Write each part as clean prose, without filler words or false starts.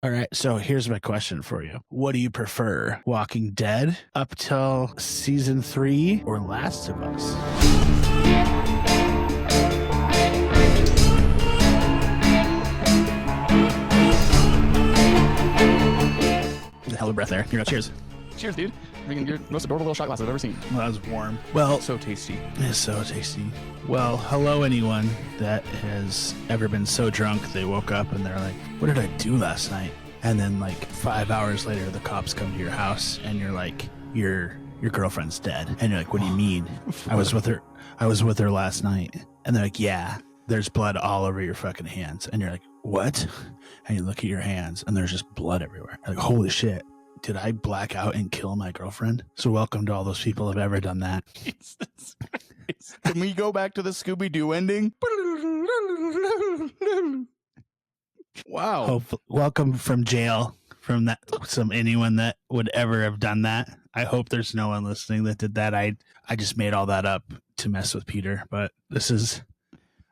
All right, so here's my question for you. What do you prefer, Walking Dead up till season 3 or Last of Us? Hell of a breath there. Here, cheers. Cheers, dude. Drinking your most adorable little shot glass I've ever seen. Well, that was warm. Well, So tasty. it's so tasty. Well, hello, anyone that has ever been so drunk they woke up and they're like, what did I do last night? And then like 5 hours later, the cops come to your house and you're like, your girlfriend's dead. And you're like, what do you mean? I was with her last night. And they're like, yeah, there's blood all over your fucking hands. And you're like, what? And you look at your hands and there's just blood everywhere. Like, holy shit. Did I black out and kill my girlfriend? So welcome to all those people who have ever done that. Jesus Christ. Can we go back to the Scooby-Doo ending? Wow. Welcome from jail from that. Anyone that would ever have done that. I hope there's no one listening that did that. I just made all that up to mess with Peter, but this is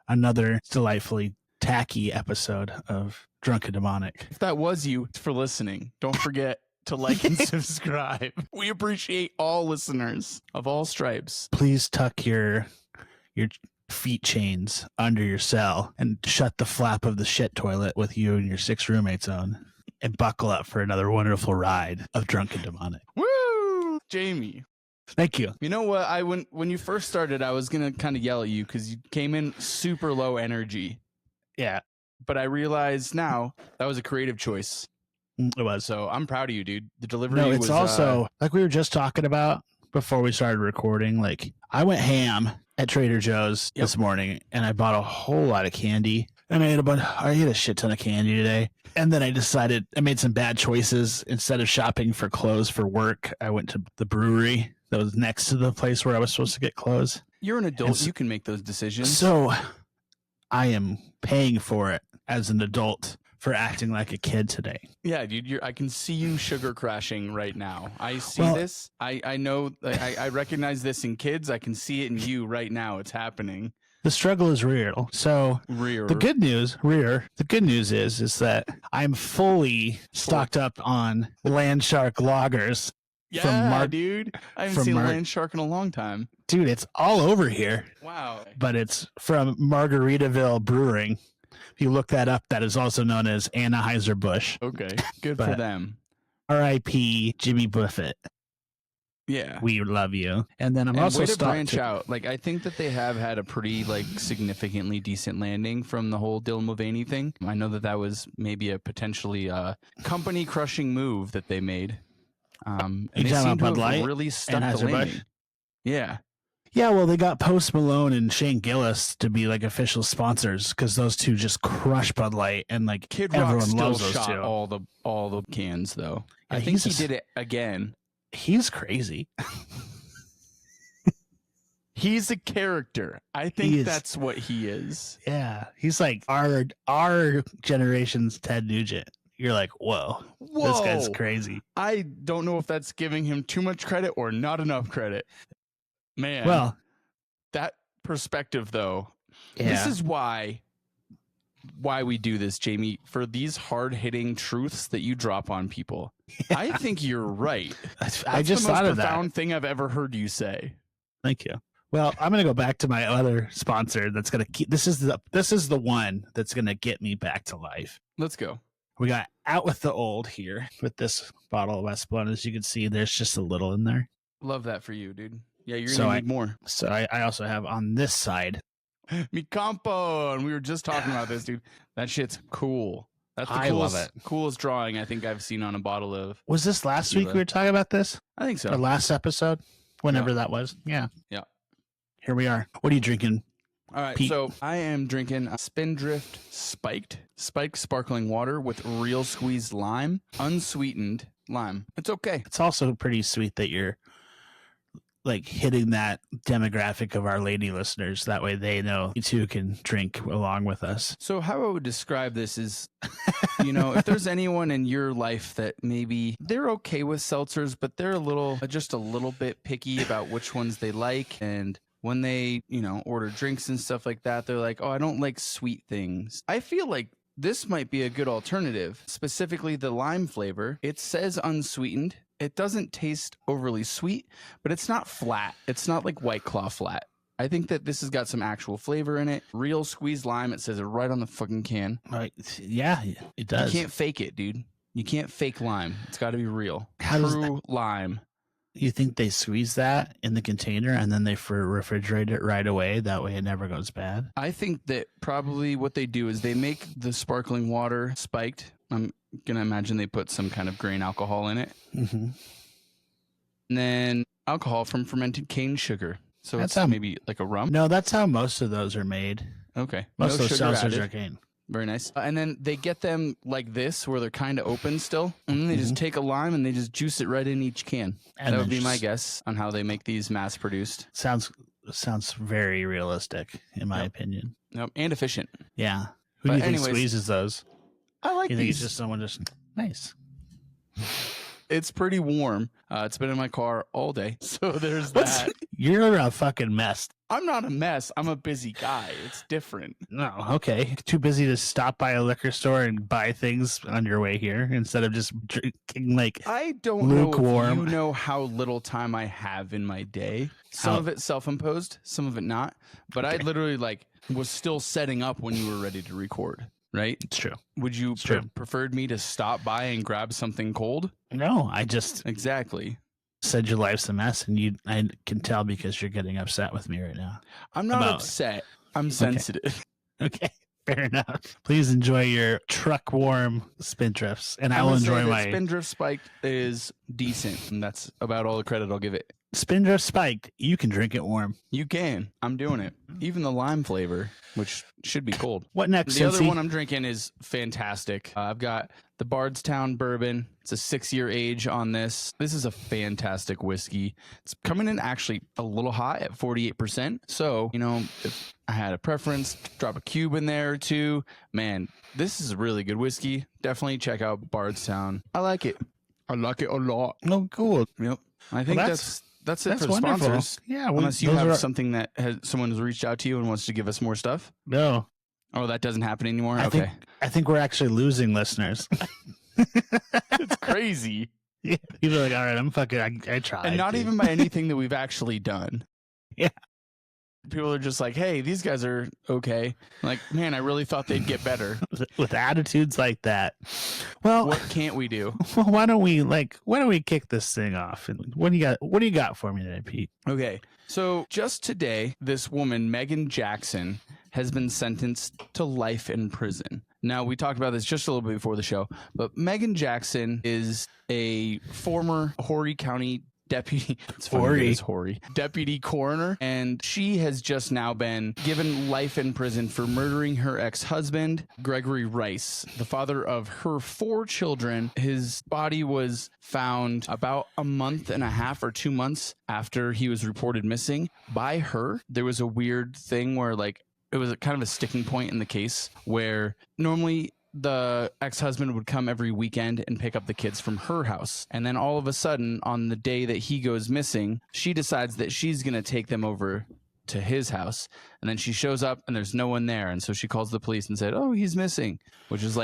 another delightfully tacky episode of Drunken Demonic. If that was you for listening, don't forget to like and subscribe. We appreciate all listeners of all stripes. Please tuck your feet chains under your cell and shut the flap of the shit toilet with you and your 6 roommates on and buckle up for another wonderful ride of Drunken Demonic. Woo! Jamie. Thank you. You know what? When you first started, I was going to kind of yell at you because you came in super low energy. Yeah, But I realize now that was a creative choice. it was. So I'm proud of you, dude. The delivery No, was it's also like we were just talking about before we started recording. Like I went ham at Trader Joe's this morning and I bought a whole lot of candy and I ate a shit ton of candy today. And then I decided I made some bad choices. Instead of shopping for clothes for work, I went to the brewery that was next to the place where I was supposed to get clothes. You're an adult. You can make those decisions. So I am paying for it as an adult for acting like a kid today. Yeah, dude, I can see you sugar crashing right now. I see this. I know. I recognize this in kids. I can see it in you right now. It's happening. The struggle is real. So the good news is that I'm fully stocked up on Land Shark lagers. Yeah, dude. I haven't seen Land Shark in a long time. Dude, it's all over here. Wow. But it's from Margaritaville Brewing. If you look that up, that is also known as Anheuser-Busch. Okay, good for them. R.I.P. Jimmy Buffett. Yeah, we love you. And then I'm also way to branch out. Like I think that they have had a pretty significantly decent landing from the whole Dylan Mulvaney thing. I know that was maybe a potentially company crushing move that they made. And they seem to have really stuck the landing. Yeah. Yeah, well, they got Post Malone and Shane Gillis to be like official sponsors because those two just crush Bud Light and like Kid Rock still loves those shot two. all the cans though. Yeah, I think he did it again. He's crazy. He's a character. I think that's what he is. Yeah, he's like our generation's Ted Nugent. You're like, whoa, this guy's crazy. I don't know if that's giving him too much credit or not enough credit. Man, well, that perspective though, this is why we do this, Jamie, for these hard-hitting truths that you drop on people. Yeah. I think you're right. I just thought of that. That's the most profound thing I've ever heard you say. Thank you. Well, I'm going to go back to my other sponsor that's going to keep this is the one that's going to get me back to life. Let's go. We got Out with the Old here with this bottle of West Blunt. As you can see, there's just a little in there. Love that for you, dude. Yeah, you're going to need more. So I also have on this side. Mi campo. And we were just talking about this, dude. That shit's cool. That's the coolest drawing I think I've seen on a bottle of. Was this last week we were talking about this? I think so. Or last episode? Whenever that was. Yeah. Yeah. Here we are. What are you drinking? All right, Pete? So I am drinking Spindrift Spiked sparkling water with real squeezed lime, unsweetened lime. It's okay. It's also pretty sweet that you're like hitting that demographic of our lady listeners. That way they know you too can drink along with us. So how I would describe this is, if there's anyone in your life that maybe they're okay with seltzers, but they're just a little bit picky about which ones they like. And when they, order drinks and stuff like that, they're like, oh, I don't like sweet things. I feel like this might be a good alternative, specifically the lime flavor. It says unsweetened. It doesn't taste overly sweet, but it's not flat. It's not like White Claw flat. I think that this has got some actual flavor in it. Real squeezed lime. It says it right on the fucking can. Yeah, it does. You can't fake it, dude. You can't fake lime. It's got to be real. True lime. You think they squeeze that in the container and then they refrigerate it right away? That way it never goes bad? I think that probably what they do is they make the sparkling water spiked. I'm going to imagine they put some kind of grain alcohol in it. Mm-hmm. And then alcohol from fermented cane sugar. So that's maybe like a rum? No, that's how most of those are made. Okay. Most of those seltzers are cane. Very nice. And then they get them like this, where they're kind of open still. And then they just take a lime and they just juice it right in each can. And that would be my guess on how they make these mass produced. Sounds very realistic, in my opinion. Nope. And efficient. Yeah. Who do you think squeezes those? I like these. You think it's just someone just nice? It's pretty warm. It's been in my car all day. So there's that. You're a fucking mess. I'm not a mess. I'm a busy guy. It's different. No, okay. Too busy to stop by a liquor store and buy things on your way here instead of just drinking like I don't lukewarm. know if you know how little time I have in my day. Some of it self-imposed, some of it not. But I literally was still setting up when you were ready to record. Right? It's true. Would you preferred me to stop by and grab something cold? No, I just exactly said your life's a mess, and I can tell because you're getting upset with me right now. I'm not upset. I'm sensitive. Okay, fair enough. Please enjoy your truck warm spindrifts, and I will enjoy my spindrift spiked is decent, and that's about all the credit I'll give it. Spindrift spiked. You can drink it warm. You can. I'm doing it. Even the lime flavor, which should be cold. What next? The other one I'm drinking is fantastic. I've got the Bardstown Bourbon. It's a 6-year age on this. This is a fantastic whiskey. It's coming in actually a little hot at 48%. So, if I had a preference, drop a cube in there or two. Man, this is a really good whiskey. Definitely check out Bardstown. I like it. I like it a lot. Oh, cool. Yep. I think that's it for the wonderful. sponsors. Yeah. Unless you have something that someone has reached out to you and wants to give us more stuff. No. Oh, that doesn't happen anymore? I think we're actually losing listeners. It's crazy. Yeah. People are like, all right, I'm fucking, I tried. And not even by anything that we've actually done. Yeah. People are just like, hey, these guys are okay. Like, man, I really thought they'd get better. With attitudes like that. Well, what can't we do? Well, why don't we kick this thing off? And what do you got for me today, Pete? Okay. So just today, this woman, Meagan Jackson, has been sentenced to life in prison. Now, we talked about this just a little bit before the show, but Meagan Jackson is a former Horry County deputy. It's funny, it's Horry. Deputy coroner, and she has just now been given life in prison for murdering her ex-husband, Gregory Rice, the father of her 4 children. His body was found about a month and a half or 2 months after he was reported missing by her. There was a weird thing where it was kind of a sticking point in the case where normally the ex-husband would come every weekend and pick up the kids from her house. And then all of a sudden, on the day that he goes missing, she decides that she's going to take them over to his house. And then she shows up and there's no one there. And so she calls the police and said, oh, he's missing, which is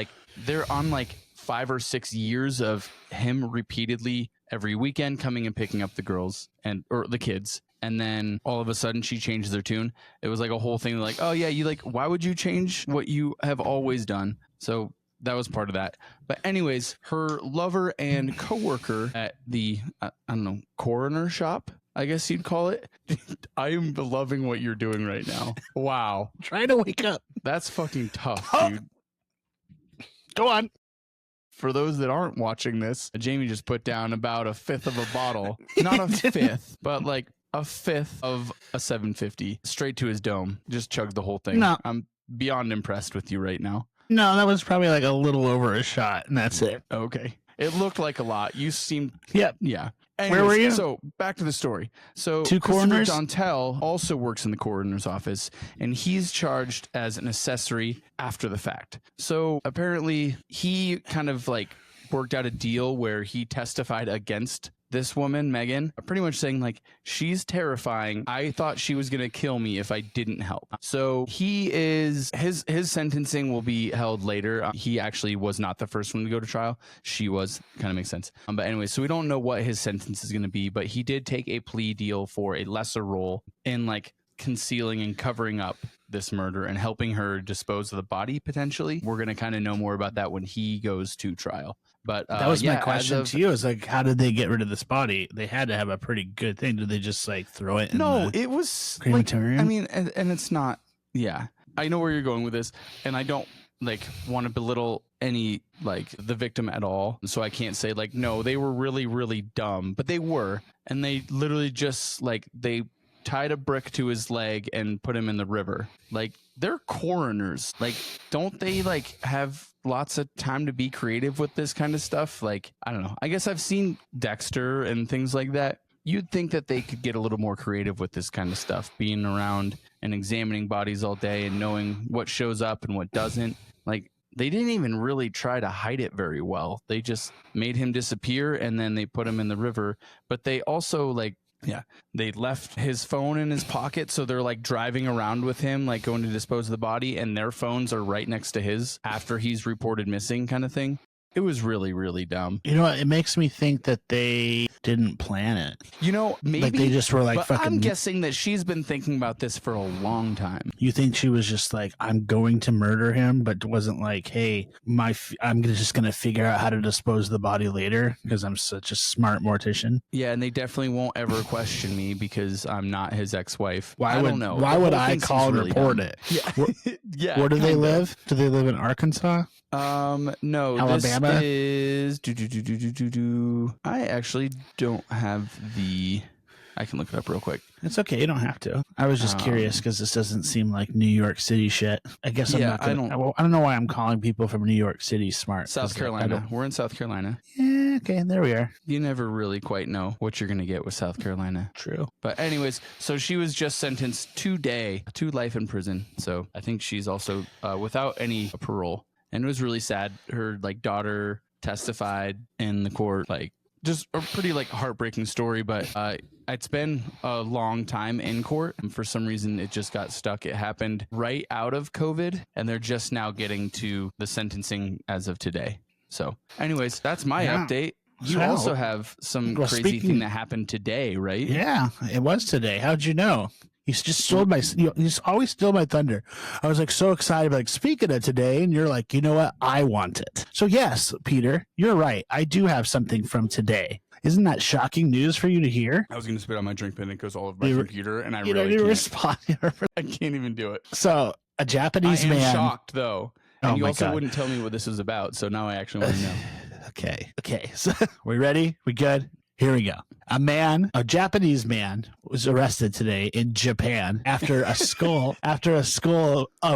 they're on 5 or 6 years of him repeatedly every weekend coming and picking up the girls or the kids. And then all of a sudden she changes her tune. It was a whole thing oh yeah, why would you change what you have always done? So that was part of that. But anyways, her lover and coworker at the, coroner shop, I guess you'd call it. I am loving what you're doing right now. Wow. Trying to wake up. That's fucking tough, dude. Go on. For those that aren't watching this, Jamie just put down about a fifth of a bottle. Not a fifth, but a fifth of a 750 straight to his dome. Just chugged the whole thing. No. I'm beyond impressed with you right now. No, that was probably a little over a shot, and that's it. Okay. It looked like a lot. You seemed... Yep. Yeah. Anyways, where were you? So, back to the story. So, 2 coroners? Dontel also works in the coroner's office, and he's charged as an accessory after the fact. So, apparently, he kind of worked out a deal where he testified against this woman, Meagan, pretty much saying like, she's terrifying. I thought she was going to kill me if I didn't help. So his sentencing will be held later. He actually was not the first one to go to trial. She was. Kind of makes sense. But anyway, so we don't know what his sentence is going to be, but he did take a plea deal for a lesser role in like concealing and covering up this murder and helping her dispose of the body potentially. We're going to kind of know more about that when he goes to trial. But that was my question to you, is like, how did they get rid of this body? They had to have a pretty good thing. Did they just like throw it in it was crematorium? Like, I mean, and it's not. Yeah, I know where you're going with this, and I don't like want to belittle any like the victim at all, so I can't say like, no, they were really, really dumb, but they were, and they literally just like they tied a brick to his leg and put him in the river. Like, they're coroners. Like, don't they like have lots of time to be creative with this kind of stuff? Like, I don't know. I guess I've seen Dexter and things like that. You'd think that they could get a little more creative with this kind of stuff, being around and examining bodies all day and knowing what shows up and what doesn't. Like, they didn't even really try to hide it very well. They just made him disappear and then they put him in the river. But they also like, they left his phone in his pocket, so they're like driving around with him, like going to dispose of the body, and their phones are right next to his after he's reported missing, kind of thing. It was really, really dumb. You know what? It makes me think that they didn't plan it. You know, maybe. Like they just were like, but fucking. I'm guessing that she's been thinking about this for a long time. You think she was just like, I'm going to murder him, but wasn't like, hey, I'm just going to figure out how to dispose of the body later because I'm such a smart mortician. Yeah, and they definitely won't ever question me because I'm not his ex-wife. I don't know. Why would I call and really report dumb. it? Yeah. Where do they live? Do they live in Arkansas? No, Alabama? This is I actually don't have I can look it up real quick. It's okay, you don't have to. I was just curious because this doesn't seem like New York City shit. I guess I'm not gonna, I don't know why I'm calling people from New York City smart. South Carolina. We're in South Carolina. Yeah, okay, there we are. You never really quite know what you're gonna get with South Carolina. True. But anyways, so she was just sentenced to life in prison. So I think she's also without any parole. And it was really sad. Her like daughter testified in the court, like just a pretty like heartbreaking story. But it's been a long time in court, and for some reason it just got stuck. It happened right out of COVID, and they're just now getting to the sentencing as of today. So, anyways, that's my update. You also have some crazy thing that happened today, right? Yeah, it was today. How'd you know? You just stole you always steal my thunder. I was like so excited, like speaking of today, and you're like, you know what? I want it. So yes, Peter, you're right. I do have something from today. Isn't that shocking news for you to hear? I was going to spit on my drink pen. It goes all over my computer, and I really can't. Respond. I can't even do it. So a Japanese man. I am shocked though, and you also God. wouldn't tell me what this is about. So now I actually want to know. Okay. So we ready? We good? Here we go. A Japanese man was arrested today in Japan after a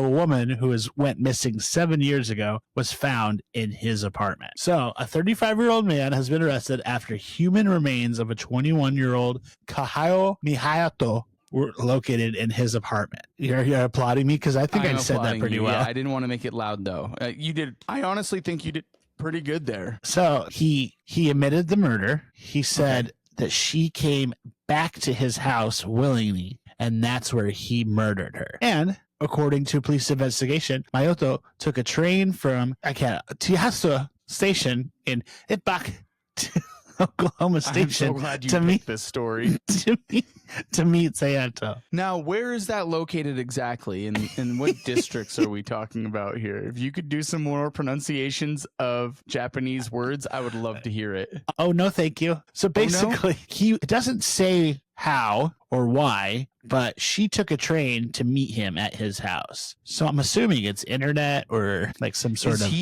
woman who went missing 7 years ago was found in his apartment. So a 35-year-old man has been arrested after human remains of a 21-year-old Kahao Mihayato were located in his apartment. You're applauding me because I think I said that pretty well. Yeah, I didn't want to make it loud though. You did. I honestly think you did pretty good there. So he admitted the murder. He said that she came back to his house willingly, and that's where he murdered her. And according to police investigation, Mayoto took a train from Tiasu Station in Itbach to Oklahoma Station. I'm so glad you picked this story. to meet Sayato. Now, where is that located exactly? And what districts are we talking about here? If you could do some more pronunciations of Japanese words, I would love to hear it. Oh, no, thank you. So basically, it doesn't say how or why, but she took a train to meet him at his house. So I'm assuming it's internet or like some sort of...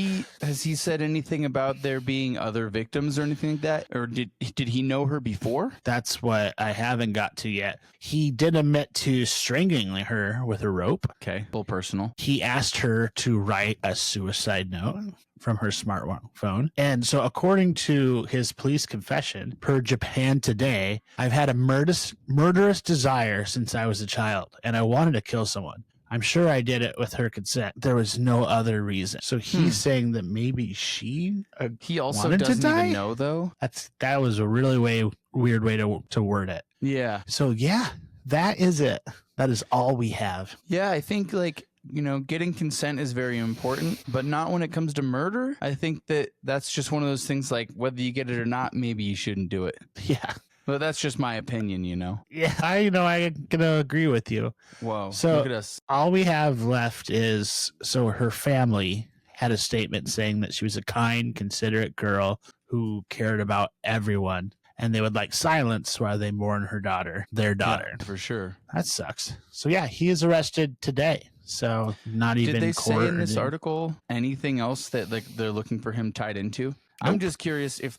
Has he said anything about there being other victims or anything like that? Or did he know her before? That's what I haven't got to yet. He did admit to strangling her with a rope. Okay, a little personal. He asked her to write a suicide note from her smartphone. And so according to his police confession, per Japan Today, I've had a murderous desire since I was a child, and I wanted to kill someone. I'm sure I did it with her consent. There was no other reason. So he's saying that maybe she he also wanted doesn't to die? even know, though. That was a really weird way to word it. Yeah. So yeah, that is it. That is all we have. Yeah, I think like, getting consent is very important, but not when it comes to murder. I think that's just one of those things like whether you get it or not, maybe you shouldn't do it. Yeah. But that's just my opinion, Yeah, I'm gonna agree with you. Whoa, So look at us. all we have left is, so her family had a statement saying that she was a kind, considerate girl who cared about everyone, and they would like silence while they mourn their daughter. Yeah, for sure. That sucks. So yeah, he is arrested today. So not even Did they court say in this article anything else that like they're looking for him tied into? I'm Nope. just curious if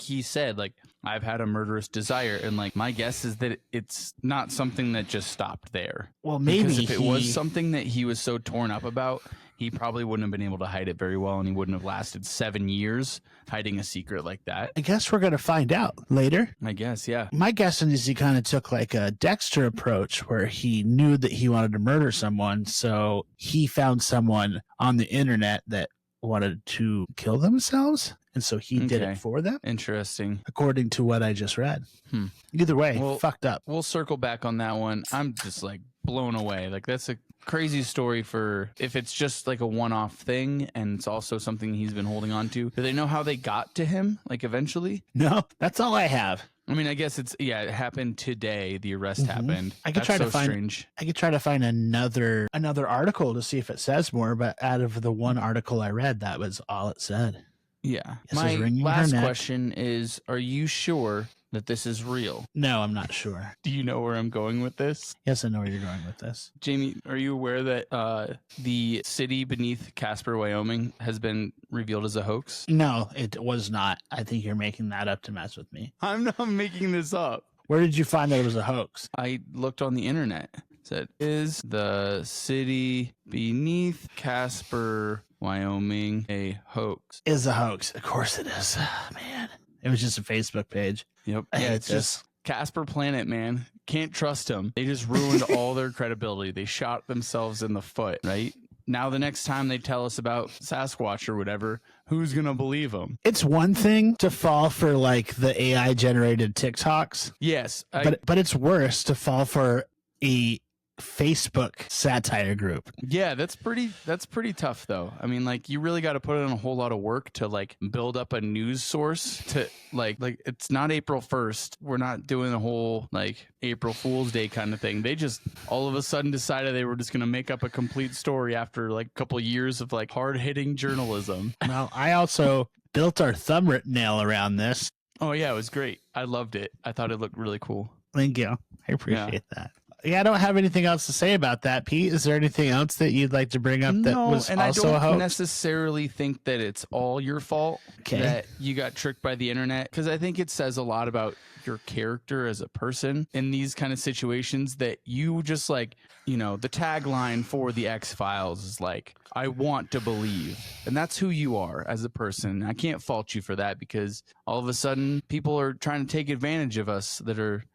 he said like I've had a murderous desire, and like my guess is that it's not something that just stopped there. Well, maybe Because if it was something that he was so torn up about, he probably wouldn't have been able to hide it very well, and he wouldn't have lasted 7 years hiding a secret like that. I guess we're gonna find out later. I guess, yeah. My guess is he kind of took like a Dexter approach where he knew that he wanted to murder someone, so he found someone on the internet that wanted to kill themselves, and so he did Okay. it for them, Interesting. according to what I just read. Hmm. Either way, Well, fucked up. We'll circle back on that one. I'm just like blown away. Like that's a crazy story for if it's just like a one-off thing and it's also something he's been holding on to. Do they know how they got to him like eventually? No, that's all I have. I mean, I guess it happened today. The arrest happened. I could That's try to so find- strange. I could try to find another article to see if it says more, but out of the one article I read, that was all it said. Yeah. Yes, My it's ringing her last neck. question is, are you sure that this is real? No, I'm not sure. Do you know where I'm going with this? Yes, I know where you're going with this. Jamie, are you aware that the city beneath Casper, Wyoming has been revealed as a hoax? No, it was not. I think you're making that up to mess with me. I'm not making this up. Where did you find that it was a hoax? I looked on the internet. It said, is the city beneath Casper, Wyoming a hoax? Is a hoax. Of course it is. Man, it was just a Facebook page. Yep. I Yeah, hate it's just Casper Planet, man. Can't trust them. They just ruined all their credibility. They shot themselves in the foot, right? Now the next time they tell us about Sasquatch or whatever, who's going to believe them? It's one thing to fall for like the AI generated TikToks, Yes. but it's worse to fall for a Facebook satire group. Yeah, that's pretty tough though. I mean, like you really got to put in a whole lot of work to like build up a news source to like it's not April 1st. We're not doing a whole like April Fool's Day kind of thing. They just all of a sudden decided they were just going to make up a complete story after like a couple years of like hard-hitting journalism. Well, I also built our thumbnail around this. Oh yeah, it was great. I loved it. I thought it looked really cool. Thank you. I appreciate that. Yeah, I don't have anything else to say about that, Pete. Is there anything else that you'd like to bring up that was and also I a don't hoax? necessarily think that it's all your fault Okay. that you got tricked by the internet, because I think it says a lot about your character as a person in these kind of situations that you just like, the tagline for the X-Files is like, I want to believe. And that's who you are as a person. I can't fault you for that because all of a sudden people are trying to take advantage of us that are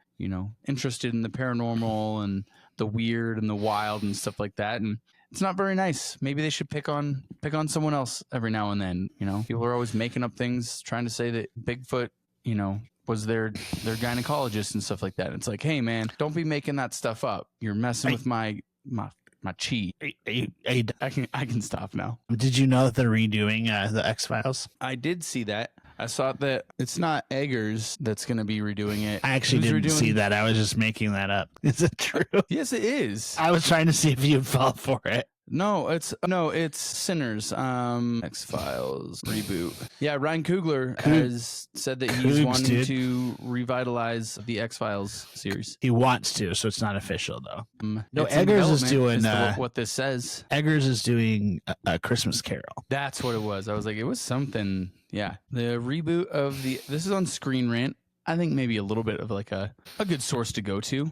interested in the paranormal and the weird and the wild and stuff like that. And it's not very nice. Maybe they should pick on someone else every now and then. People are always making up things, trying to say that Bigfoot, was their gynecologist and stuff like that. It's like, hey man, don't be making that stuff up. You're messing with my chi. I can stop now. Did you know that they're redoing the X-Files? I did see that. I saw that it's not Eggers that's going to be redoing it. I actually didn't see that. I was just making that up. Is it true? Yes, it is. I was trying to see if you'd fall for it. No, it's Sinners. X-Files reboot. Yeah, Ryan Coogler has said that he's wanting to revitalize the X-Files series. He wants to, so it's not official though. No, It's in Eggers is development, doing what this says. Eggers is doing a Christmas Carol. That's what it was. I was like, it was something. Yeah, the reboot of this is on Screen Rant. I think maybe a little bit of like a good source to go to.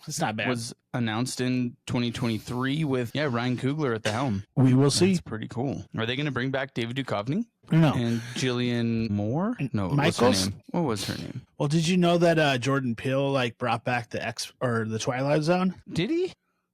It's not bad. Was announced in 2023 with Ryan Coogler at the helm. We will see. That's pretty cool. Are they going to bring back David Duchovny? No. And Jillian Moore? No, Michaels? What was her name? Well, did you know that Jordan Peele brought back the Twilight Zone? Did he?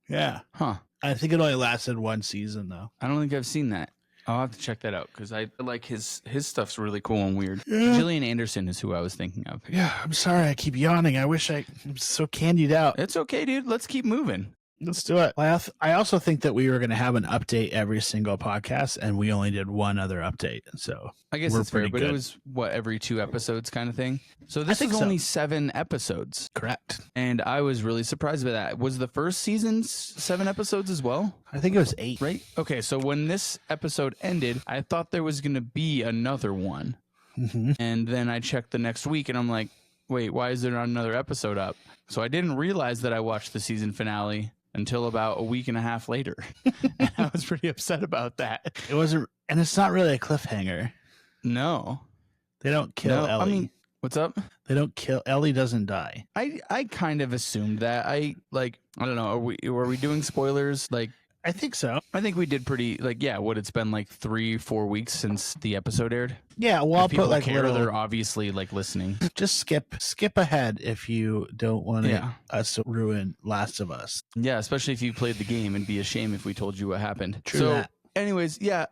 Yeah. Huh. I think it only lasted one season though. I don't think I've seen that. I'll have to check that out because I like his stuff's really cool and weird. Yeah. Gillian Anderson is who I was thinking of. Yeah, I'm sorry. I keep yawning. I'm so candied out. It's okay, dude. Let's keep moving. Let's do it. I also think that we were going to have an update every single podcast, and we only did one other update. So I guess we're it's fair, pretty but good. it was every 2 episodes kind of thing. So this think is so. only 7 episodes. Correct. And I was really surprised by that. Was the first season 7 episodes as well? I think it was 8. Right? Okay, so when this episode ended, I thought there was going to be another one. Mm-hmm. And then I checked the next week, and I'm like, wait, why is there not another episode up? So I didn't realize that I watched the season finale until about a week and a half later. And I was pretty upset about that. It wasn't, and it's not really a cliffhanger. No. They don't kill Ellie. I mean, what's up? They don't kill Ellie. Doesn't die. I kind of assumed that. I don't know. Are we doing spoilers? Like, I think so. I think we did pretty. Like, yeah. What it's been like 3-4 weeks since the episode aired. Yeah. Well, I'll If people put like care, little. they're obviously like listening. Just skip ahead if you don't want Yeah. us to ruin Last of Us. Yeah, especially if you played the game, and be a shame if we told you what happened. True so, that. anyways, yeah,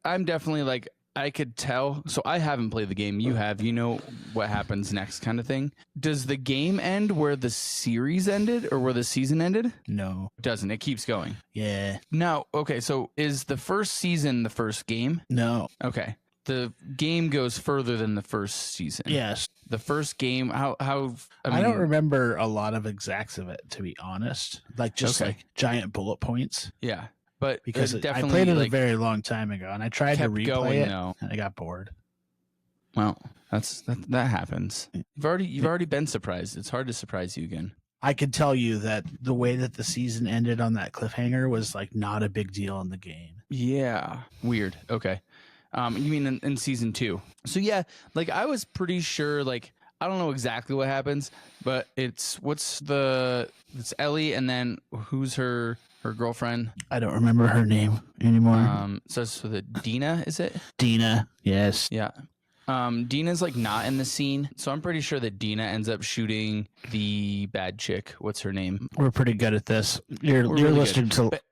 I'm definitely like, I could tell. So I haven't played the game. You have. You know what happens next, kind of thing. Does the game end where the series ended, or where the season ended? No. It doesn't. It keeps going. Yeah. Now, okay. So is the first season the first game? No. Okay. The game goes further than the first season. Yes. The first game. How? I don't remember a lot of exacts of it, to be honest. Like just Okay. like giant bullet points. Yeah, but Because I definitely played it like, a very long time ago, and I tried to kept replay going it, though. and I got bored. Well, that happens. You've already been surprised. It's hard to surprise you again. I could tell you that the way that the season ended on that cliffhanger was like not a big deal in the game. Yeah, weird. Okay, you mean in season 2? So yeah, like I was pretty sure. Like I don't know exactly what happens, but it's Ellie, and then who's her girlfriend? I don't remember her name anymore. So it's the Dina, is it? Dina. Yes. Yeah. Dina's like not in the scene, so I'm pretty sure that Dina ends up shooting the bad chick. What's her name? We're pretty good at this. You're We're really listening to. But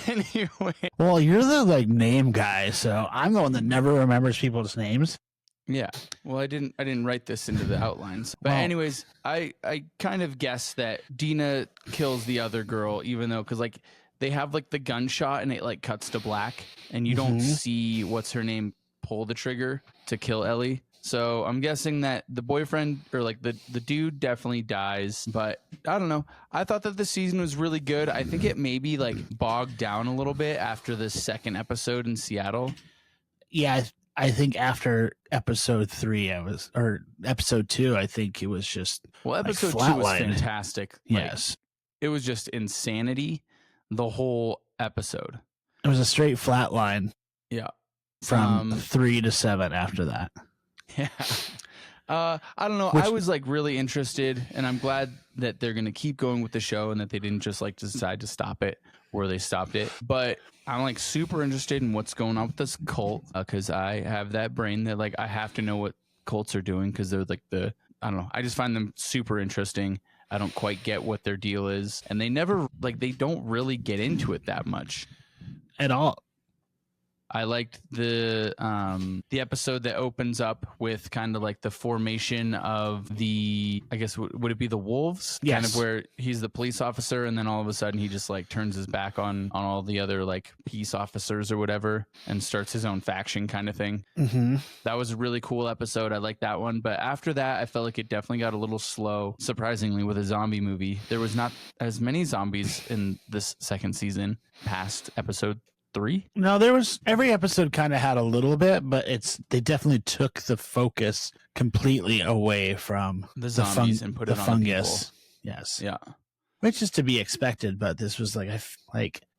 anyway, Well, you're the like name guy, so I'm the one that never remembers people's names. yeah. Well, I didn't write this into the outlines, but Well- anyways, I kind of guessed that Dina kills the other girl, even though because like they have like the gunshot and it like cuts to black, and you don't Mhm. see what's her name pull the trigger to kill Ellie. So I'm guessing that the boyfriend or like the dude definitely dies, but I don't know. I thought that the season was really good. I think it maybe like bogged down a little bit after the second episode in Seattle. Yeah, I think after episode 3, or episode 2, I think it was just Well, like, episode 2 was flatlined. fantastic. Like, Yes, it was just insanity the whole episode. it was a straight flat line Yeah. from 3 to 7 after that. Yeah. I don't know. Which- I was like really interested, and I'm glad that they're going to keep going with the show and that they didn't just like decide to stop it where they stopped it. But I'm like super interested in what's going on with this cult because I have that brain that like I have to know what cults are doing because they're like I don't know. I just find them super interesting. I don't quite get what their deal is, and they don't really get into it that much At all. I liked the episode that opens up with kind of like the formation of the, I guess, would it be the wolves? Yes. Kind of where he's the police officer, and then all of a sudden he just like turns his back on all the other like peace officers or whatever and starts his own faction kind of thing. Mm-hmm. That was a really cool episode. I liked that one. But after that, I felt like it definitely got a little slow, surprisingly, with a zombie movie. There was not as many zombies in this second season past episode 3. No, there was every episode kind of had a little bit, but they definitely took the focus completely away from The zombies and put the it on fungus. Yes, Yeah. which is to be expected, but this was like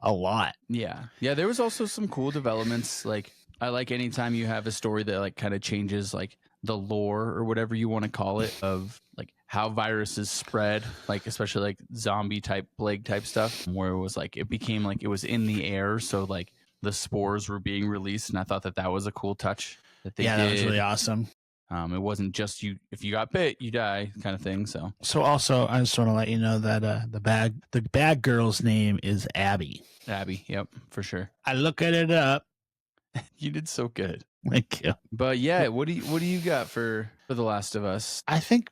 a lot. Yeah. Yeah. There was also some cool developments. Like, I like anytime you have a story that like kind of changes like the lore or whatever you want to call it of like how viruses spread, like especially like zombie type plague type stuff, where it was like it became like it was in the air, so like the spores were being released, and I thought that was a cool touch that they did. That was really awesome. It wasn't just if you got bit, you die kind of thing. So Also, I just want to let you know that the bad girl's name is Abby. Abby, yep, for sure. I looked it up. You did so good. Thank you. But yeah, what do you got for The Last of Us I think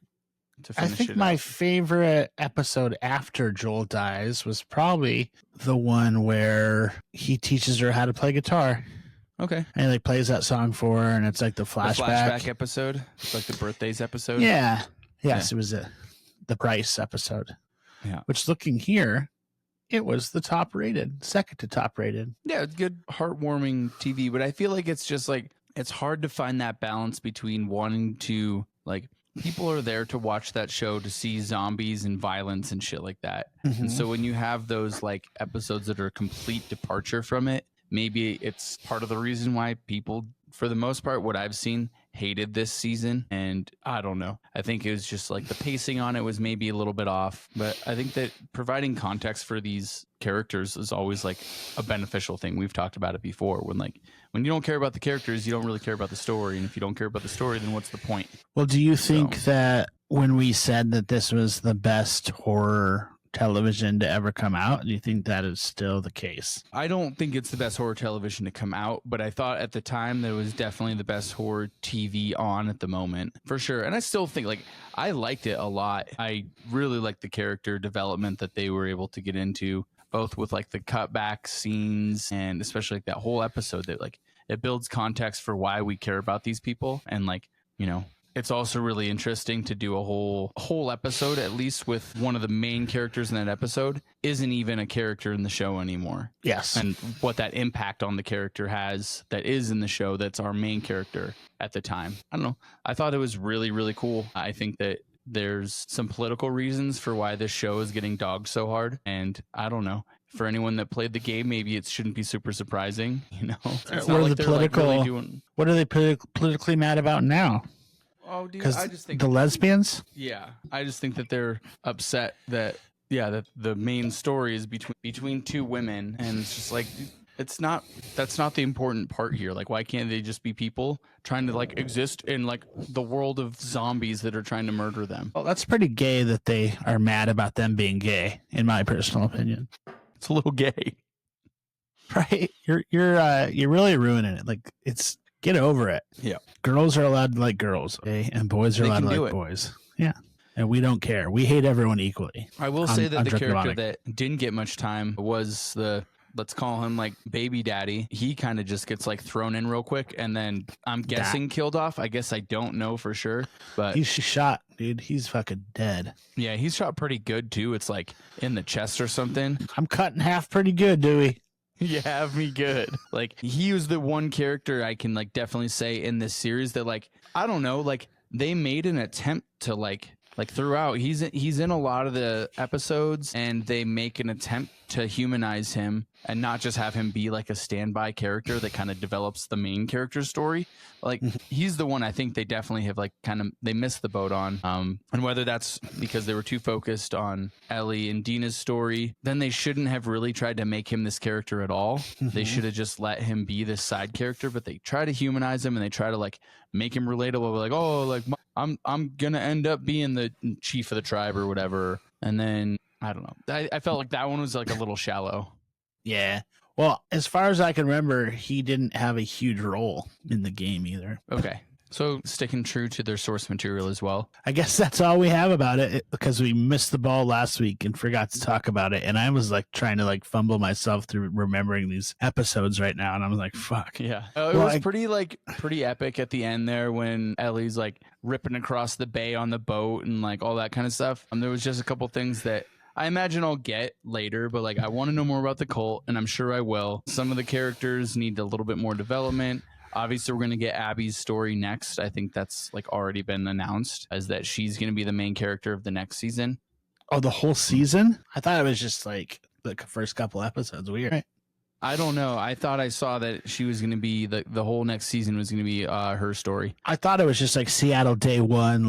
to finish it my up? favorite episode after Joel dies was probably the one where he teaches her how to play guitar. Okay. And he plays that song for her, and it's like the The flashback. flashback episode. It's like the birthdays episode. Yeah. Yes, Yeah. it was the Price episode. Yeah. Which, looking here, it was the top rated, second to top rated. Yeah, it's good, heartwarming TV, but I feel like it's just like it's hard to find that balance between wanting to like people are there to watch that show to see zombies and violence and shit like that. Mm-hmm. And so when you have those like episodes that are a complete departure from it, maybe it's part of the reason why people, for the most part, what I've seen, hated this season. And I don't know. I think it was just like the pacing on it was maybe a little bit off. But I think that providing context for these characters is always like a beneficial thing. We've talked about it before. When you don't care about the characters, you don't really care about the story. And if you don't care about the story, then what's the point? Well, do you think that when we said that this was the best horror television to ever come out, do you think that is still the case? I don't think it's the best horror television to come out, but I thought at the time that it was definitely the best horror TV on at the moment, for sure. And I still think like I liked it a lot. I really liked the character development that they were able to get into, both with like the cutback scenes and especially like that whole episode that like it builds context for why we care about these people. And like, you know, it's also really interesting to do a whole episode, at least with one of the main characters in that episode isn't even a character in the show anymore. Yes. And what that impact on the character has that is in the show that's our main character at the time. I don't know. I thought it was really, really cool. I think that there's some political reasons for why this show is getting dogged so hard. And I don't know. For anyone that played the game, maybe it shouldn't be super surprising. You know, it's not like they're like really doing. What are they politically mad about now? Oh, dude, Because I just think the lesbians? Yeah, I just think that they're upset that that the main story is between two women, and it's just like that's not the important part here. Like, why can't they just be people trying to like exist in like the world of zombies that are trying to murder them? Well, that's pretty gay that they are mad about them being gay, in my personal opinion. It's a little gay, right? You're really ruining it. Like it's. Get over it. Yeah. Girls are allowed to like girls, okay? And boys are allowed to like boys. Yeah. And we don't care. We hate everyone equally. I will say that the character that didn't get much time was let's call him like baby daddy. He kind of just gets like thrown in real quick and then I'm guessing killed off. I guess I don't know for sure, but he's shot, dude. He's fucking dead. Yeah, he's shot pretty good too. It's like in the chest or something. I'm cut in half pretty good, Dewey. You have me good. Like he was the one character I can like definitely say in this series that like I don't know, like they made an attempt to like throughout he's in a lot of the episodes and they make an attempt to humanize him and not just have him be like a standby character that kind of develops the main character's story. Like he's the one I think they definitely have like kind of they missed the boat on. And whether that's because they were too focused on Ellie and Dina's story, then they shouldn't have really tried to make him this character at all. They should have just let him be this side character, but they try to humanize him and they try to like make him relatable. Like, oh, like I'm gonna end up being the chief of the tribe or whatever. And then I don't know. I felt like that one was like a little shallow. Yeah. Well, as far as I can remember, he didn't have a huge role in the game either. Okay. So sticking true to their source material as well. I guess that's all we have about it because we missed the ball last week and forgot to talk about it. And I was like trying to like fumble myself through remembering these episodes right now. And I was like, fuck. Yeah. It was pretty epic at the end there when Ellie's like ripping across the bay on the boat and like all that kind of stuff. There was just a couple things that I imagine I'll get later, but like I want to know more about the cult and I'm sure I will. Some of the characters need a little bit more development. Obviously, we're going to get Abby's story next. I think that's like already been announced as that she's going to be the main character of the next season. Oh, the whole season? I thought it was just like the first couple episodes. Weird. Right? I don't know. I thought I saw that she was going to be the whole next season was going to be her story. I thought it was just like Seattle day one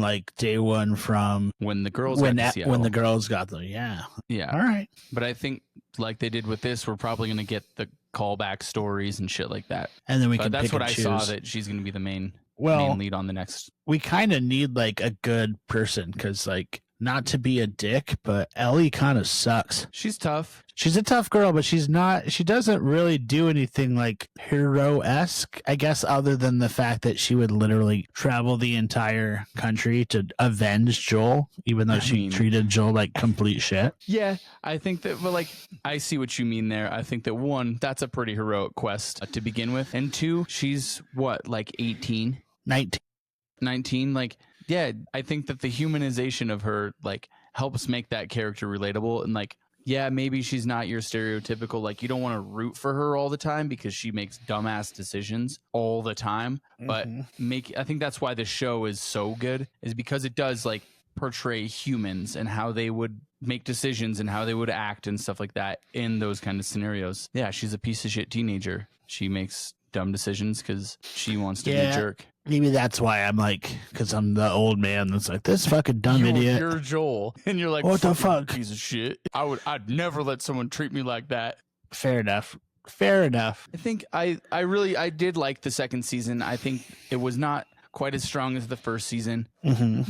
from when the girls got to Seattle. When the girls got there. Yeah. Yeah. All right. But I think like they did with this, we're probably going to get the callback stories and shit like that. And then we can that's pick what and I choose. saw that she's going to be the main lead on the next. We kind of need like a good person because like not to be a dick, but Ellie kind of sucks. She's tough. She's a tough girl, but she doesn't really do anything like hero-esque, I guess, other than the fact that she would literally travel the entire country to avenge Joel, even though she treated Joel like complete shit. Yeah, I think that, but like, I see what you mean there. I think that one, that's a pretty heroic quest to begin with. And two, she's what, like 18? 19? Like, yeah, I think that the humanization of her, like, helps make that character relatable. And like, yeah, maybe she's not your stereotypical, like, you don't want to root for her all the time because she makes dumbass decisions all the time. But I think that's why the show is so good, is because it does like portray humans and how they would make decisions and how they would act and stuff like that in those kind of scenarios. Yeah, she's a piece of shit teenager. She makes dumb decisions because she wants to be a jerk. Maybe that's why I'm like, because I'm the old man that's like, this fucking dumb idiot. You're Joel, and you're like, what the fuck, piece of shit. I'd never let someone treat me like that. Fair enough. I think I did like the second season. I think it was not quite as strong as the first season,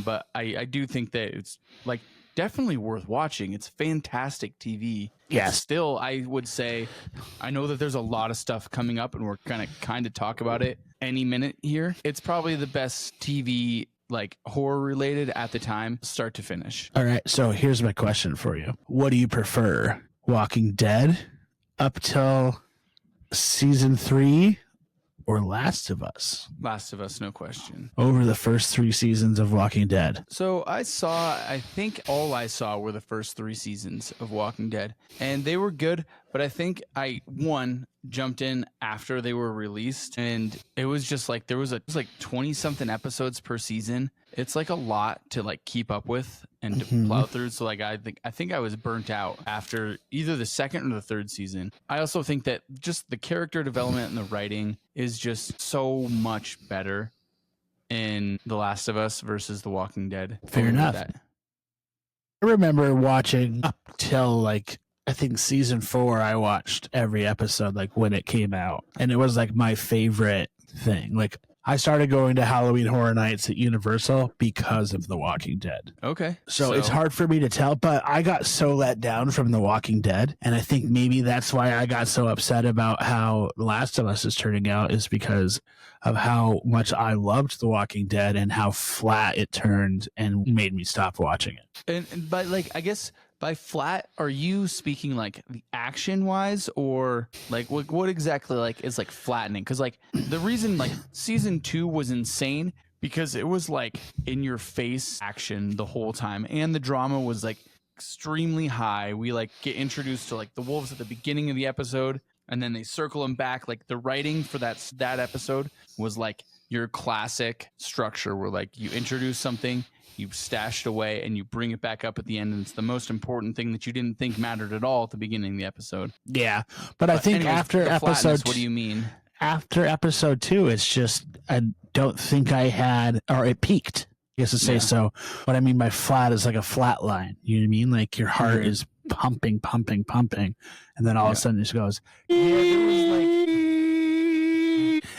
but I do think that it's like definitely worth watching. It's fantastic TV. Yeah. Still, I would say, I know that there's a lot of stuff coming up, and we're gonna kind of talk about it any minute here. It's probably the best TV, like, horror related at the time, start to finish. All right, so here's my question for you. What do you prefer? Walking Dead up till season 3 or Last of Us? Last of Us, no question. Over the first 3 seasons of Walking Dead. So I think all I saw were the first 3 seasons of Walking Dead, and they were good, but I think I jumped in after they were released, and it was just like it was like 20 something episodes per season. It's like a lot to like keep up with and to plow through. So like I think I was burnt out after either the second or the third season. I also think that just the character development and the writing is just so much better in The Last of Us versus The Walking Dead. Fair enough. I remember watching up till like, I think season 4, I watched every episode like when it came out, and it was like my favorite thing. Like, I started going to Halloween Horror Nights at Universal because of The Walking Dead. Okay. So it's hard for me to tell, but I got so let down from The Walking Dead, and I think maybe that's why I got so upset about how Last of Us is turning out, is because of how much I loved The Walking Dead and how flat it turned and made me stop watching it. But like, I guess by flat, are you speaking like the action wise, or like what exactly like is like flattening? Because like the reason like season 2 was insane because it was like in your face action the whole time, and the drama was like extremely high. We like get introduced to like the wolves at the beginning of the episode, and then they circle them back. Like the writing for that episode was like your classic structure where like you introduce something, you stash it away, and you bring it back up at the end, and it's the most important thing that you didn't think mattered at all at the beginning of the episode. Yeah, but I think anyways, after episode, what do you mean? After episode 2, it's just I don't think I had, or it peaked. I guess to say so. What I mean by flat is like a flat line. You know what I mean? Like your heart is pumping, and then all of a sudden it just goes. There was like.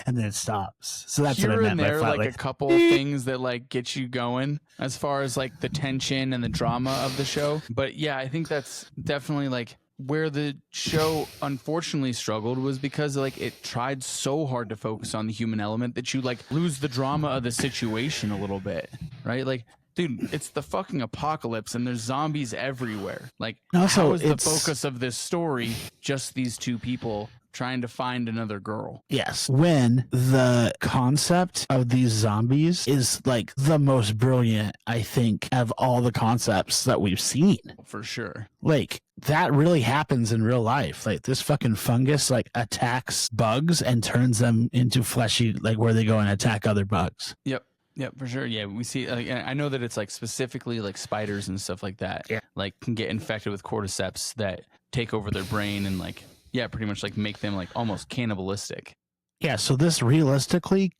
And then it stops. So that's here what I meant and by there, flat. like a couple of things that like get you going as far as like the tension and the drama of the show. But yeah, I think that's definitely like where the show unfortunately struggled, was because like it tried so hard to focus on the human element that you like lose the drama of the situation a little bit, right? Like, dude, it's the fucking apocalypse and there's zombies everywhere. Like, also, how is the focus of this story just these two people trying to find another girl? Yes. When the concept of these zombies is like the most brilliant, I think, of all the concepts that we've seen. For sure. Like, that really happens in real life. Like, this fucking fungus like attacks bugs and turns them into fleshy, like where they go and attack other bugs. Yep. Yeah, for sure. Yeah, we see. I know that it's like specifically like spiders and stuff like that. Yeah. Like can get infected with cordyceps that take over their brain and like, yeah, pretty much like make them like almost cannibalistic. Yeah. So this realistically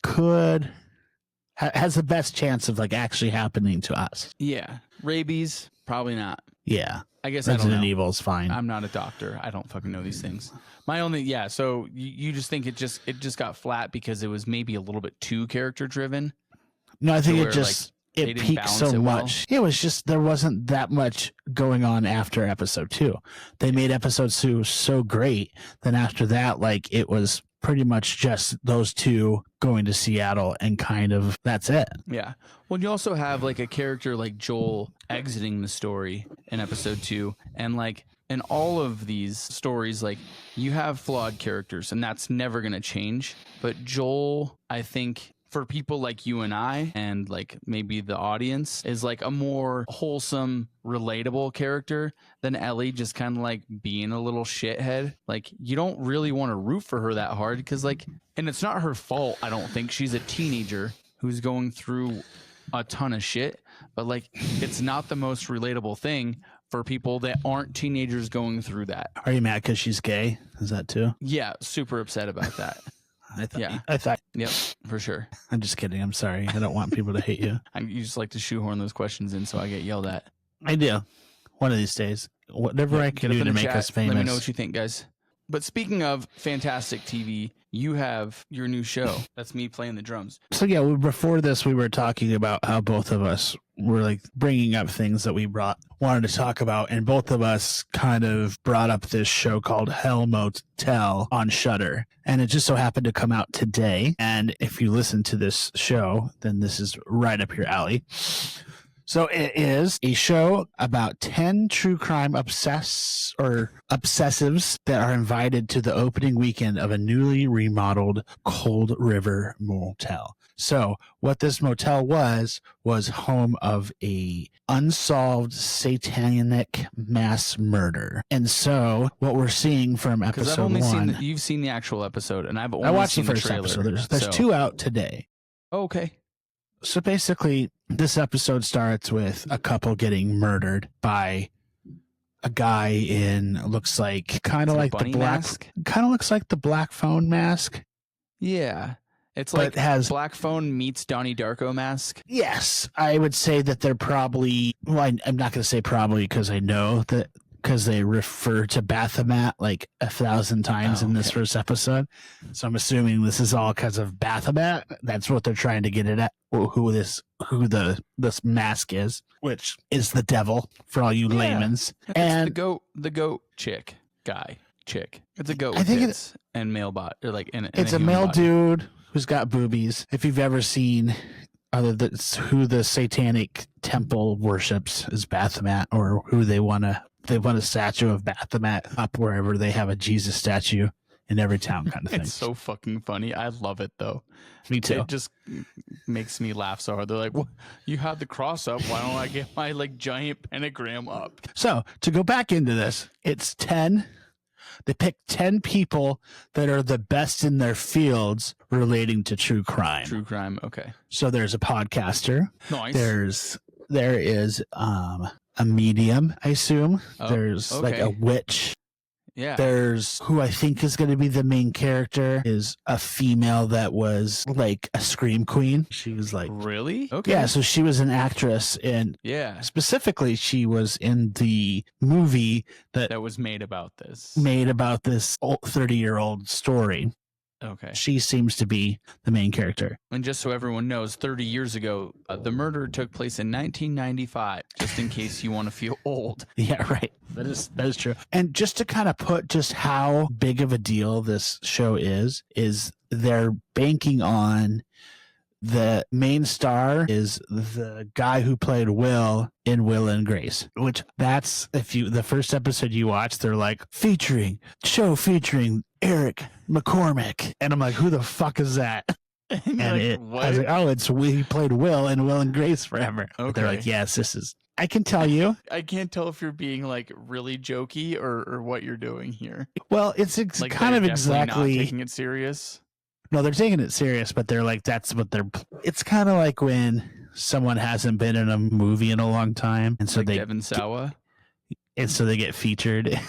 has the best chance of like actually happening to us. Yeah. Rabies, probably not. Yeah. I guess Resident Evil's fine. I'm not a doctor. I don't fucking know these things. My only, so you just think it just got flat because it was maybe a little bit too character driven. No, I think it just They it didn't peaked balance so it well. much. It was just there wasn't that much going on after episode 2. They made episode 2 so great. Then after that, like it was pretty much just those two going to Seattle and kind of that's it. Yeah. Well, you also have like a character like Joel exiting the story in episode 2, and like in all of these stories, like you have flawed characters, and that's never going to change. But Joel, I think, for people like you and I and like maybe the audience, is like a more wholesome, relatable character than Ellie just kind of like being a little shithead. Like you don't really want to root for her that hard because like, and it's not her fault. I don't think she's a teenager who's going through a ton of shit, but like it's not the most relatable thing for people that aren't teenagers going through that. Are you mad because she's gay? Is that too? Yeah, super upset about that. I thought. Yep, for sure. I'm just kidding. I'm sorry. I don't want people to hate you. You just like to shoehorn those questions in so I get yelled at. I do. One of these days. Whatever I can do to make us famous. Let me know what you think, guys. But speaking of fantastic TV, you have your new show. That's me playing the drums. So yeah, before this, we were talking about how both of us were like bringing up things that we wanted to talk about, and both of us kind of brought up this show called Motel on Shudder, and it just so happened to come out today. And if you listen to this show, then this is right up your alley. So it is a show about 10 true crime obsessives that are invited to the opening weekend of a newly remodeled Cold River motel. So what this motel was home of a unsolved satanic mass murder. And so what we're seeing from episode 1... you've seen the actual episode, and I watched the first episode. There's 2 out today. Oh, okay. So basically, this episode starts with a couple getting murdered by a guy in looks like kind of like the black mask? Kind of looks like the Black Phone mask. Yeah, it's but like has Black Phone meets Donnie Darko mask. Yes, I would say that they're probably. Well, I'm not going to say probably because I know that because they refer to Bathomet like 1,000 times in this first episode. So I'm assuming this is all because of Bathomet. That's what they're trying to get it at. Who this mask is, which is the devil for all you layman's. And the goat chick. It's a goat. I think it's and male bot or like it's a male dude who's got boobies. If you've ever seen who the satanic temple worships is Bathomet, or who they want a statue of Bathomet up wherever they have a Jesus statue in every town kind of thing. It's so fucking funny. I love it though. Me too. It just makes me laugh so hard. They're like, well, you had the cross up. Why don't I get my like giant pentagram up? So to go back into this, it's 10. They picked 10 people that are the best in their fields relating to true crime. True crime. Okay. So there's a podcaster. Nice. There is a medium, I assume. There's like a witch. Yeah. There's who I think is going to be the main character is a female that was like a scream queen. She was like, really? Okay. Yeah. So she was an actress, and specifically she was in the movie that was made about this 30-year-old story. Okay. She seems to be the main character. And just so everyone knows, 30 years ago, the murder took place in 1995, just in case you want to feel old. Yeah, right. That is true. And just to kind of put just how big of a deal this show is they're banking on the main star is the guy who played Will in Will and Grace, which the first episode you watch, they're like featuring Eric McCormick. And I'm like, who the fuck is that? And I was like, he played Will in Will and Grace forever. Okay. But they're like, yes, this is, I can tell you. I can't tell if you're being like really jokey or what you're doing here. Well, it's like kind of exactly not taking it serious. No, they're taking it serious, but they're like, it's kind of like when someone hasn't been in a movie in a long time. And so like Devin Sawa. And so they get featured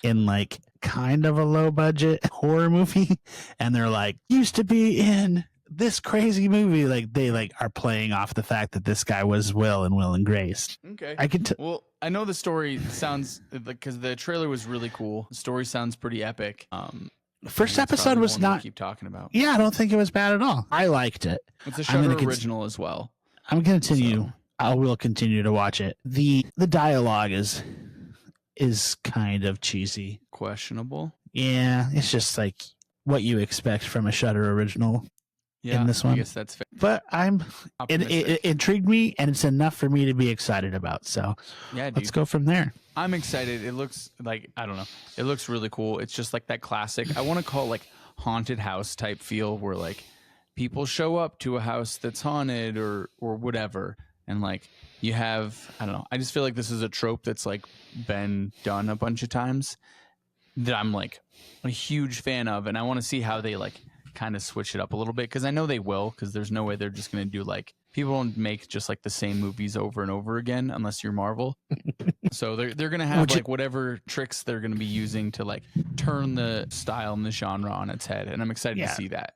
in like kind of a low budget horror movie. And they're like, used to be in this crazy movie. Like they like are playing off the fact that this guy was Will in Will and Grace. Okay. Well, I know the story sounds because the trailer was really cool. The story sounds pretty epic. First episode was not keep talking about. Yeah, I don't think it was bad at all. I liked it. It's a Shudder original as well. I'm gonna continue. I will continue to watch it. The dialogue is kind of cheesy. Questionable. Yeah, it's just like what you expect from a Shudder original Yeah, in this one. I guess that's fair. But it intrigued me, and it's enough for me to be excited about. So Yeah, dude. let's go from there. I'm excited. It looks like, I don't know. It looks really cool. It's just like that classic, I want to call it like haunted house type feel where like people show up to a house that's haunted or whatever. And like you have, I don't know. I just feel like this is a trope that's like been done a bunch of times that I'm like a huge fan of. And I want to see how they like kind of switch it up a little bit. Cause I know they will, cause there's no way they're just going to do like, people don't make just like the same movies over and over again unless you're Marvel. So they're going to have like whatever tricks they're going to be using to like turn the style and the genre on its head. And I'm excited to see that.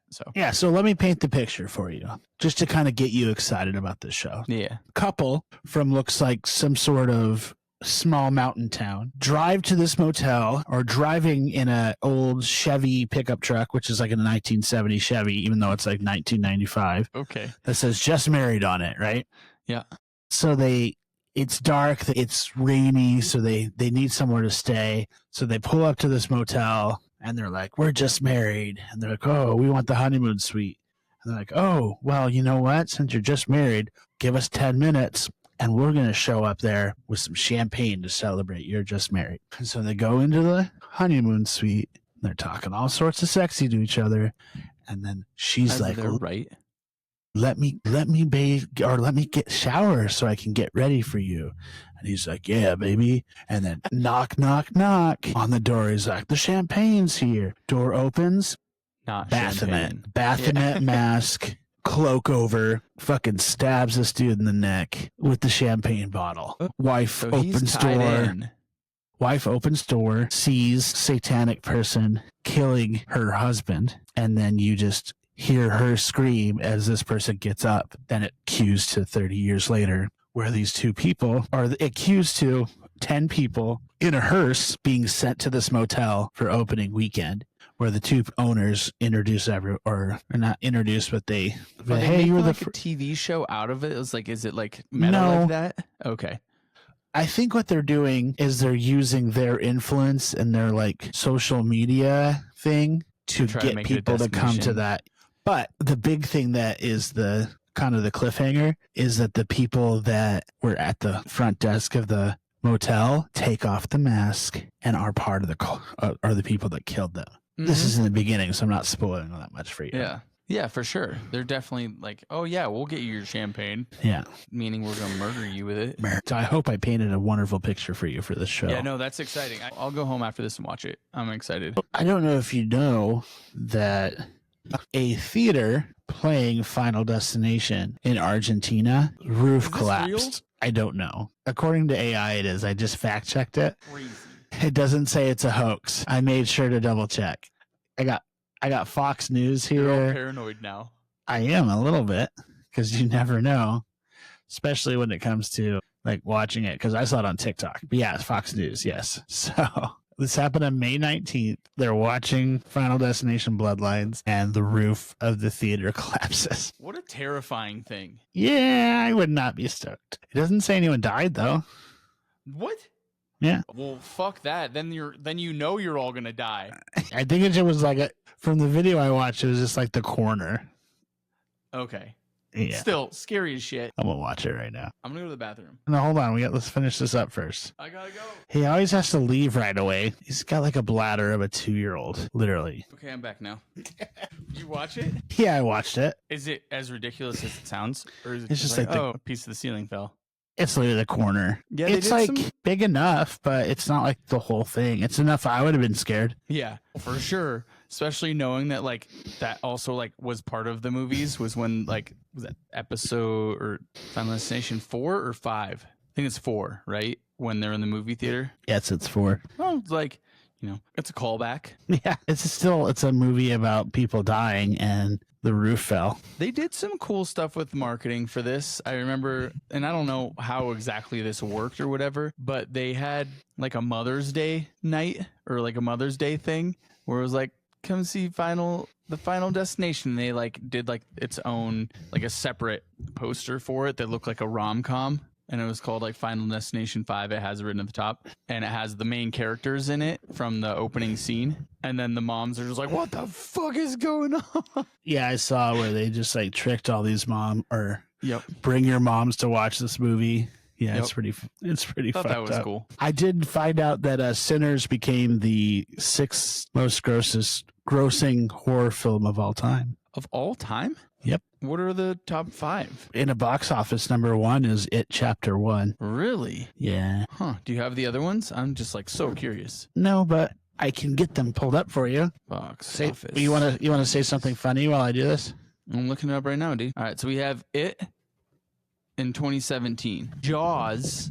So let me paint the picture for you just to kind of get you excited about this show. Yeah. Couple from looks like some sort of small mountain town drive to this motel, or driving in a old Chevy pickup truck, which is like a 1970 Chevy, even though it's like 1995. Okay. That says just married on it, right? Yeah. So it's dark, it's rainy, so they need somewhere to stay. So they pull up to this motel and they're like, we're just married. And they're like, oh, we want the honeymoon suite. And they're like, oh, well, you know what? Since you're just married, give us 10 minutes. And we're going to show up there with some champagne to celebrate you're just married. And so they go into the honeymoon suite. They're talking all sorts of sexy to each other. And then she's like, right. Let me bathe, or let me get shower so I can get ready for you. And he's like, yeah, baby. And then knock, knock, knock on the door. He's like, the champagne's here. Door opens. Not Bathomet. Bathomet mask. Cloak over, fucking stabs this dude in the neck with the champagne bottle. Wife opens door, sees satanic person killing her husband, and then you just hear her scream as this person gets up. Then it cues to 30 years later, where these two people are accused to 10 people in a hearse being sent to this motel for opening weekend, where the two owners introduce or not introduced, but hey, you were like a TV show out of it. It was like, is it like meta like that? Okay. I think what they're doing is they're using their influence and their like social media thing to get people to come to that. But the big thing that is the kind of the cliffhanger is that the people that were at the front desk of the motel take off the mask and are part of the people that killed them. Mm-hmm. This is in the beginning, so I'm not spoiling that much for you. Yeah. Yeah, for sure. They're definitely like, oh yeah, we'll get you your champagne. Yeah. Meaning we're going to murder you with it. So I hope I painted a wonderful picture for you for this show. Yeah, no, that's exciting. I'll go home after this and watch it. I'm excited. I don't know if you know that a theater playing Final Destination in Argentina, roof collapsed. Real? I don't know. According to AI, it is. I just fact checked it. Crazy. It doesn't say it's a hoax. I made sure to double check. I got Fox News here. You're all paranoid now. I am a little bit, because you never know, especially when it comes to like watching it, because I saw it on TikTok. But yeah, it's Fox News. Yes. So this happened on May 19th. They're watching Final Destination Bloodlines and the roof of the theater collapses. What a terrifying thing. Yeah, I would not be stoked. It doesn't say anyone died though. What? Yeah. Well, fuck that. Then you're all gonna die. I think it was like from the video I watched, it was just like the corner. Okay. Yeah. Still scary as shit. I'm gonna watch it right now. I'm gonna go to the bathroom. No, hold on. Let's finish this up first. I gotta go. He always has to leave right away. He's got like a bladder of a 2-year-old, literally. Okay, I'm back now. You watch it? Yeah, I watched it. Is it as ridiculous as it sounds, or is it it's just like a piece of the ceiling fell? It's literally the corner. Yeah, it's like big enough, but it's not like the whole thing. It's enough. I would have been scared. Yeah, for sure. Especially knowing that like that also like was part of the movies, was when like was that episode or Final Destination 4 or 5? I think it's 4, right? When they're in the movie theater. Yes, it's 4. Well, it's like, it's a callback. Yeah, it's a movie about people dying and the roof fell. They did some cool stuff with marketing for this. I remember, and I don't know how exactly this worked or whatever, but they had like a Mother's Day night or like a Mother's Day thing where it was like come see the Final Destination. They like did like its own like a separate poster for it that looked like a rom-com, and it was called like Final Destination 5. It has it written at the top, and it has the main characters in it from the opening scene, and then the moms are just like, what the fuck is going on? Yeah, I saw where they just like tricked all these Yep. bring your moms to watch this movie. Yeah, Yep. it's pretty Thought fucked that was up. cool. I did find out that Sinners became the 6th most grossing horror film of all time. Of all time? Yep. What are the top 5? In a box office, number 1 is It Chapter 1. Really? Yeah. Huh. Do you have the other ones? I'm just like so curious. No, but I can get them pulled up for you. Box Say, office. you want to say something funny while I do this? I'm looking it up right now, dude. All right, so we have It in 2017, Jaws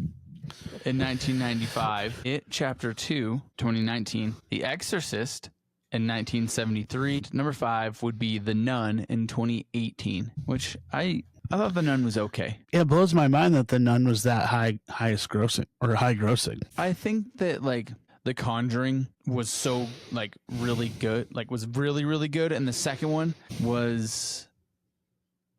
in 1995, It Chapter 2, 2019, The Exorcist in 1973. Number 5 would be The Nun in 2018, which I thought The Nun was okay. It blows my mind that The Nun was that high grossing. I think that like The Conjuring was so like really good, like was really, really good. And the second one was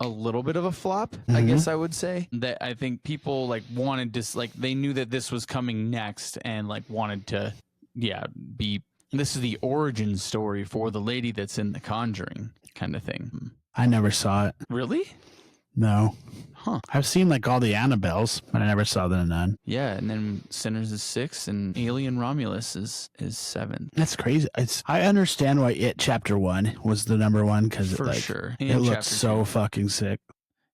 a little bit of a flop, I guess I would say. That I think people like wanted to, like they knew that this was coming next and like wanted to, this is the origin story for the lady that's in The Conjuring kind of thing. I never saw it. Really? No. Huh. I've seen like all the Annabelles, but I never saw The Nun. Yeah, and then Sinners is 6 and Alien Romulus is 7. That's crazy. I understand why It Chapter 1 was the number 1 because For it, like, sure. it And looked Chapter so 2. fucking sick.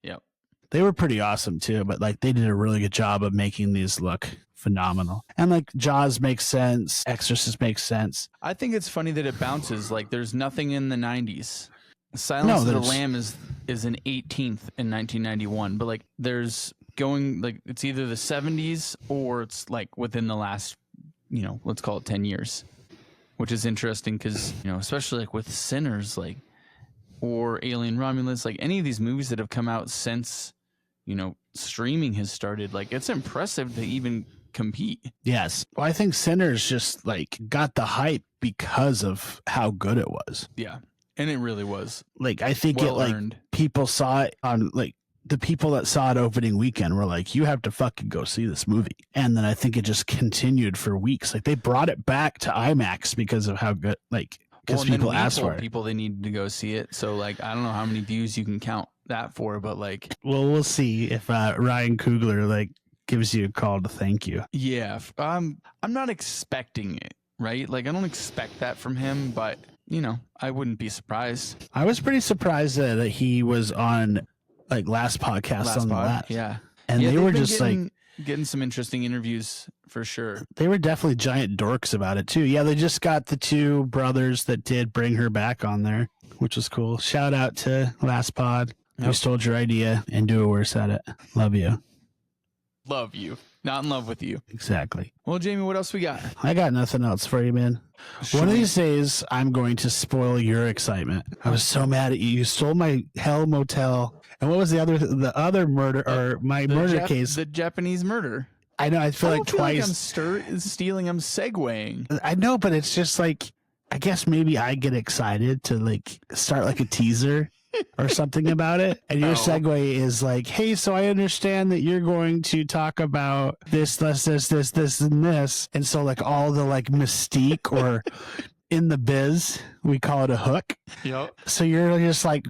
Yep. They were pretty awesome too, but like they did a really good job of making these look phenomenal. And like Jaws makes sense, Exorcist makes sense. I think it's funny that it bounces. Like there's nothing in the 90s. Silence of the Lamb is an 18th in 1991, but like there's going like it's either the 70s or it's like within the last, let's call it 10 years, which is interesting because, especially like with Sinners, like, or Alien Romulus, like any of these movies that have come out since, streaming has started, like it's impressive to even compete. Yes. Well, I think Sinners just like got the hype because of how good it was. Yeah. And it really was. Like, I think well it like earned. people saw it on like the people that saw it opening weekend were like, you have to fucking go see this movie. And then I think it just continued for weeks. Like they brought it back to IMAX because of how good, like, because people asked for it. People they needed to go see it. So like, I don't know how many views you can count that for, but like, well, we'll see if Ryan Coogler like gives you a call to thank you. Yeah. I'm not expecting it, right? Like I don't expect that from him, but I wouldn't be surprised. I was pretty surprised that he was on like last podcast on the left. Yeah. And they were just getting some interesting interviews for sure. They were definitely giant dorks about it too. Yeah, they just got the 2 brothers that did bring her back on there, which was cool. Shout out to Last Pod. Yep. We stole your idea and do it worse at it. Love you. Love you. Not in love with you. Exactly. Well, Jamie, what else we got? I got nothing else for you, man. One of these days, I'm going to spoil your excitement. I was so mad at you. You stole my Hell Motel. And what was the other murder or my murder case? The Japanese murder. I know. I feel like twice. I'm stealing. I'm segueing. I know, but it's just like, I guess maybe I get excited to like start like a teaser or something about it. And your segue is like, hey, so I understand that you're going to talk about this, and this. And so like all the like mystique or in the biz, we call it a hook. Yep. So you're just like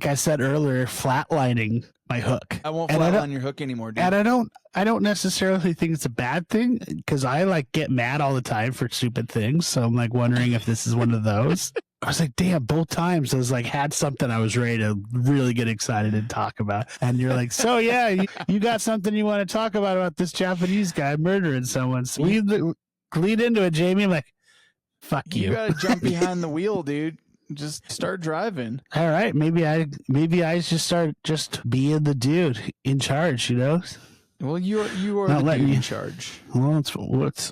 I said earlier, flatlining my hook. I won't flatline your hook anymore, dude. And I don't necessarily think it's a bad thing because I like get mad all the time for stupid things. So I'm like wondering if this is one of those. I was like, damn, both times I was like, had something I was ready to really get excited and talk about. And you're like, so yeah, you got something you want to talk about this Japanese guy murdering someone. So we lead into it, Jamie. I'm like, fuck you. You gotta jump behind the wheel, dude. Just start driving. All right, maybe I just start just being the dude in charge, Well, you are Not the letting dude you- in charge. Well,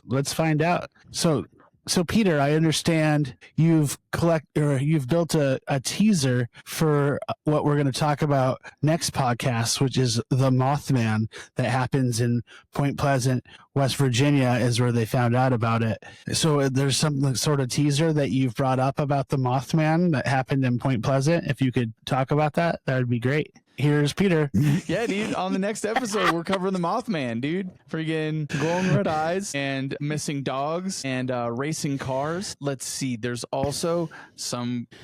let's find out. So So, Peter, I understand you've built a teaser for what we're going to talk about next podcast, which is the Mothman that happens in Point Pleasant, West Virginia, is where they found out about it. So, there's some sort of teaser that you've brought up about the Mothman that happened in Point Pleasant. If you could talk about that, that would be great. Here's Peter. Yeah, dude. On the next episode, we're covering the Mothman, dude. Freaking glowing red eyes and missing dogs and racing cars. Let's see. There's also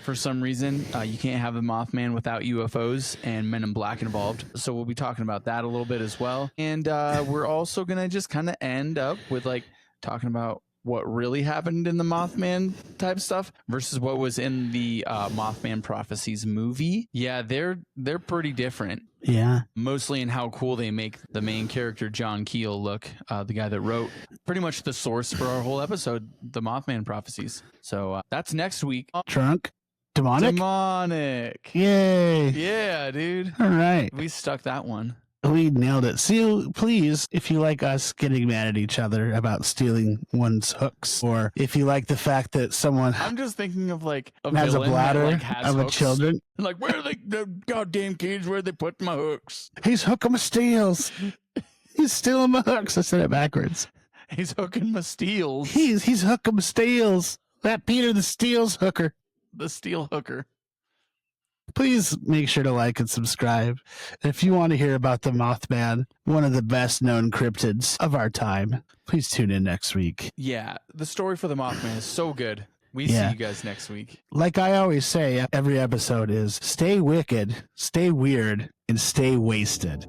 for some reason, you can't have the Mothman without UFOs and Men in Black involved. So we'll be talking about that a little bit as well. And we're also going to just kind of end up with like talking about what really happened in the Mothman type stuff versus what was in the Mothman Prophecies movie. Yeah, they're pretty different. Yeah. Mostly in how cool they make the main character, John Keel, look. The guy that wrote pretty much the source for our whole episode, the Mothman Prophecies. So that's next week. Drunk? Demonic? Yay. Yeah, dude. All right. We stuck that one. We nailed it. See, please, if you like us getting mad at each other about stealing one's hooks, or if you like the fact that someone I'm just thinking of like has a bladder that, like, has of hooks. a children. Like, where are the goddamn kids? Where they put my hooks? He's hooking my steals. He's stealing my hooks. I said it backwards. He's hooking my steels. He's hooking my steals. That Peter the Steels hooker. The steel hooker. Please make sure to like and subscribe. And if you want to hear about the Mothman, one of the best known cryptids of our time, please tune in next week. Yeah, the story for the Mothman is so good. We see you guys next week. Like I always say, every episode is stay wicked, stay weird, and stay wasted.